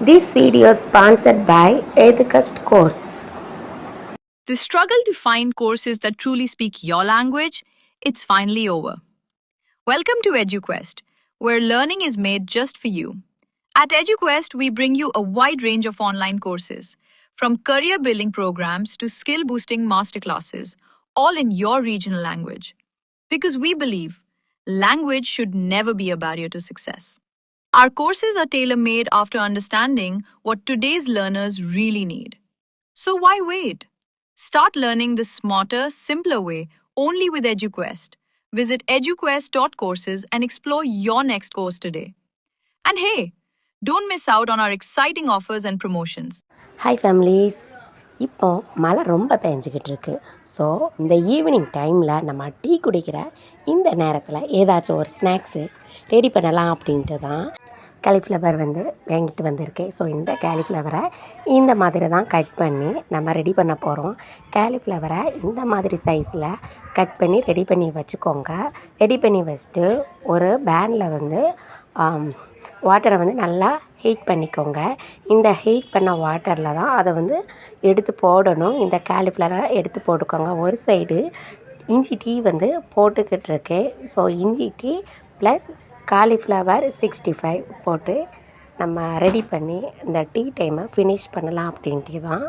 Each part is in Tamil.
This video is sponsored by Educast Course. The struggle to find courses that truly speak your language, it's finally over. Welcome to EduQuest, where learning is made just for you. At EduQuest, we bring you a wide range of online courses, from career building programs to skill boosting masterclasses, all in your regional language. Because we believe language should never be a barrier to success. Our courses are tailor made after understanding what today's learners really need. So why wait? Start learning the smarter, simpler way only with EduQuest. Visit eduquest.courses and explore your next course today. And hey, don't miss out on our exciting offers and promotions. Hi families. இப்போ மழை ரொம்ப பெஞ்சிக்கிட்டு இருக்கு. ஸோ இந்த ஈவினிங் டைமில் நம்ம டீ குடிக்கிற இந்த நேரத்தில் ஏதாச்சும் ஒரு ஸ்நாக்ஸு ரெடி பண்ணலாம் அப்படின்ட்டு தான் காலிஃப்ளவர் வாங்கிட்டு வந்திருக்கேன். ஸோ இந்த காலிஃப்ளவரை இந்த மாதிரி தான் கட் பண்ணி நம்ம ரெடி பண்ண போகிறோம். காலிஃப்ளவரை இந்த மாதிரி சைஸில் கட் பண்ணி ரெடி பண்ணி வச்சுக்கோங்க. ரெடி பண்ணி வச்சுட்டு ஒரு பேனில் வாட்டரை நல்லா ஹீட் பண்ணிக்கோங்க. இந்த ஹீட் பண்ண வாட்டரில் தான் அதை எடுத்து போடணும். இந்த காலிஃப்ளவரை எடுத்து போட்டுக்கோங்க. ஒரு சைடு இஞ்சி டீ போட்டுக்கிட்டு இருக்கேன். ஸோ இஞ்சி டீ ப்ளஸ் காலிஃப்ளவர் 65 போட்டு நம்ம ரெடி பண்ணி இந்த டீ டைமை ஃபினிஷ் பண்ணலாம் அப்படின்ட்டு தான்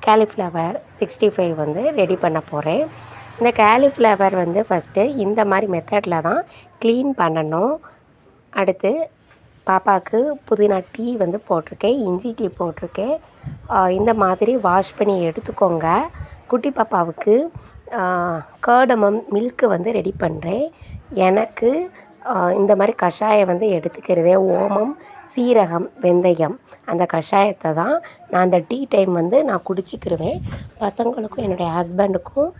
காலிஃப்ளவர் 65 ரெடி பண்ண போகிறேன். இந்த காலிஃப்ளவர் ஃபஸ்ட்டு இந்த மாதிரி மெத்தடில் தான் க்ளீன் பண்ணணும். அடுத்து பாப்பாவுக்கு புதினா டீ போட்டிருக்கேன், இஞ்சி டீ போட்டிருக்கேன். இந்த மாதிரி வாஷ் பண்ணி எடுத்துக்கோங்க. குட்டி பாப்பாவுக்கு கேர்டமம் மில்க்கு ரெடி பண்ணுறேன். எனக்கு இந்த மாதிரி கஷாயம் எடுத்துக்கிறதே ஓமம், சீரகம், வெந்தயம் அந்த கஷாயத்தை தான் நான் அந்த டீ டைம் நான் குடிச்சிக்கிருவேன். பசங்களுக்கும் என்னுடைய ஹஸ்பண்டுக்கும்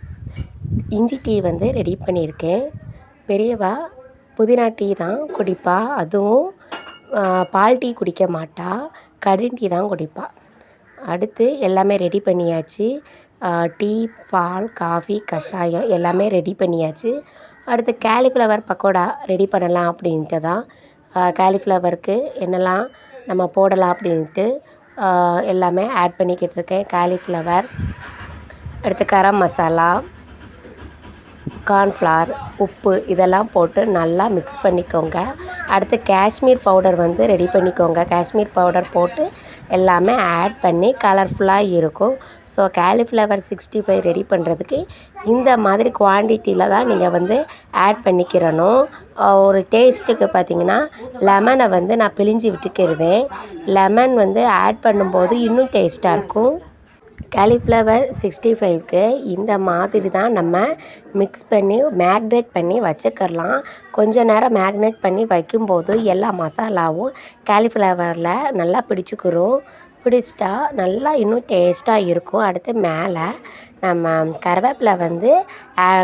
இஞ்சி டீ ரெடி பண்ணியிருக்கேன். பெரியவா புதினா டீ தான் குடிப்பா. அதுவும் பால் டீ குடிக்க மாட்டா, கடும் டீ தான் குடிப்பா. அடுத்து எல்லாமே ரெடி பண்ணியாச்சு. டீ, பால், காஃபி, கஷாயம் எல்லாமே ரெடி பண்ணியாச்சு. அடுத்து காலிஃப்ளவர் பக்கோடா ரெடி பண்ணலாம் அப்படின்ட்டு தான் காலிஃப்ளவருக்கு என்னெல்லாம் நம்ம போடலாம் அப்படின்ட்டு எல்லாமே ஆட் பண்ணிக்கிட்டு இருக்கேன். காலிஃப்ளவர், அடுத்து கரம் மசாலா, கார்ன்ஃப்ளவர், உப்பு இதெல்லாம் போட்டு நல்லா மிக்ஸ் பண்ணிக்கோங்க. அடுத்து காஷ்மீர் பவுடர் ரெடி பண்ணிக்கோங்க. காஷ்மீர் பவுடர் போட்டு எல்லாமே ஆட் பண்ணி கலர்ஃபுல்லாக இருக்கும். ஸோ காலிஃப்ளவர் 65 ரெடி பண்ணுறதுக்கு இந்த மாதிரி குவான்டிட்டியில் தான் நீங்கள் ஆட் பண்ணிக்கிறணும். ஒரு டேஸ்ட்டுக்கு பார்த்திங்கன்னா லெமனை நான் பிழிஞ்சு விட்டுக்கிறதேன். லெமன் ஆட் பண்ணும்போது இன்னும் டேஸ்ட்டாக இருக்கும். காலிஃப்ளவர் 65க்கு இந்த மாதிரி தான் நம்ம மிக்ஸ் பண்ணி மேக்னேட் பண்ணி வச்சுக்கிடலாம். கொஞ்ச நேரம் மேக்னேட் பண்ணி வைக்கும்போது எல்லா மசாலாவும் காலிஃப்ளவரில் நல்லா பிடிச்சிக்கிறோம். பிடிச்சிட்டா நல்லா இன்னும் டேஸ்ட்டாக இருக்கும். அடுத்து மேலே நம்ம கருவேப்பிலை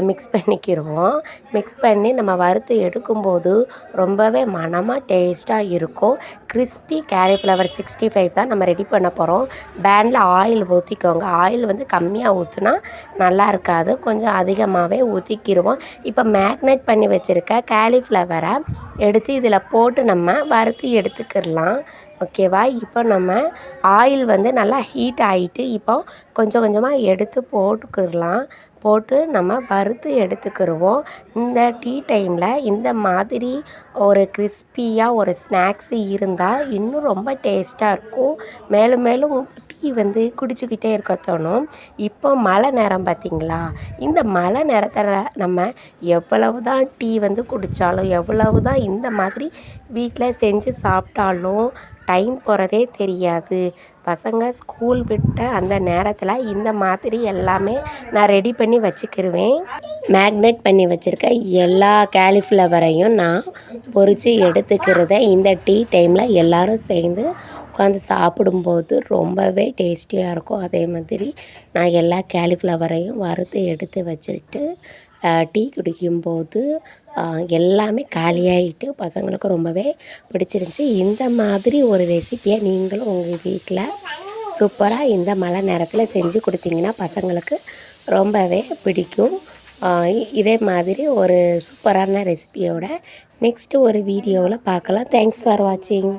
மிக்ஸ் பண்ணிக்கிடுவோம். மிக்ஸ் பண்ணி நம்ம வறுத்து எடுக்கும்போது ரொம்பவே மணமாக டேஸ்ட்டாக இருக்கும். கிறிஸ்பி காலிஃப்ளவர் 65 தான் நம்ம ரெடி பண்ண போகிறோம். பேனில் ஆயில் ஊற்றிக்கோங்க. ஆயில் கம்மியாக ஊற்றினா நல்லா இருக்காது, கொஞ்சம் அதிகமாகவே ஊற்றிக்கிடுவோம். இப்போ மேக்னேட் பண்ணி வச்சுருக்க காலிஃப்ளவரை எடுத்து இதில் போட்டு நம்ம வறுத்து எடுத்துக்கிடலாம். ஓகேவா? இப்போ நம்ம ஆயில் நல்லா ஹீட் ஆகிட்டு இப்போ கொஞ்சம் கொஞ்சமாக எடுத்து போட்டுக்கிடலாம். போட்டு நம்ம வறுத்து எடுத்துக்கிடுவோம். இந்த டீ டைமில் இந்த மாதிரி ஒரு கிறிஸ்பியாக ஒரு ஸ்நாக்ஸு இருந்தால் இன்னும் ரொம்ப டேஸ்ட்டாக இருக்கும். மேலும் மேலும் டீ குடிச்சிக்கிட்டே இருக்க தோணும். இப்போ மழை நேரம் பார்த்திங்களா? இந்த மழை நேரத்தில் நம்ம எவ்வளவு தான் டீ குடித்தாலும், எவ்வளவு தான் இந்த மாதிரி வீட்டில் செஞ்சு சாப்பிட்டாலும் டைம் போகிறதே தெரியாது. பசங்க ஸ்கூல் விட்ட அந்த நேரத்தில் இந்த மாதிரி எல்லாமே நான் ரெடி பண்ணி வச்சுக்கிருவேன். மேக்னேட் பண்ணி வச்சுருக்க எல்லா காலிஃப்ளவரையும் நான் பொரித்து எடுத்துக்கிறத இந்த டீ டைமில் எல்லோரும் சேர்ந்து உட்காந்து சாப்பிடும்போது ரொம்பவே டேஸ்டியாக இருக்கும். அதே மாதிரி நான் எல்லா காலிஃப்ளவரையும் வறுத்து எடுத்து வச்சுட்டு டீ குடிக்கும்போது எல்லாமே காலியாகிட்டு பசங்களுக்கு ரொம்பவே பிடிச்சிருந்துச்சி. இந்த மாதிரி ஒரு ரெசிப்பியை நீங்களும் உங்கள் வீட்டில் சூப்பராக இந்த மழை நேரத்தில் செஞ்சு கொடுத்தீங்கன்னா பசங்களுக்கு ரொம்பவே பிடிக்கும். இதே மாதிரி ஒரு சூப்பரான ரெசிபியோட நெக்ஸ்ட்டு ஒரு வீடியோவில் பார்க்கலாம். தேங்க்ஸ் ஃபார் வாட்சிங்.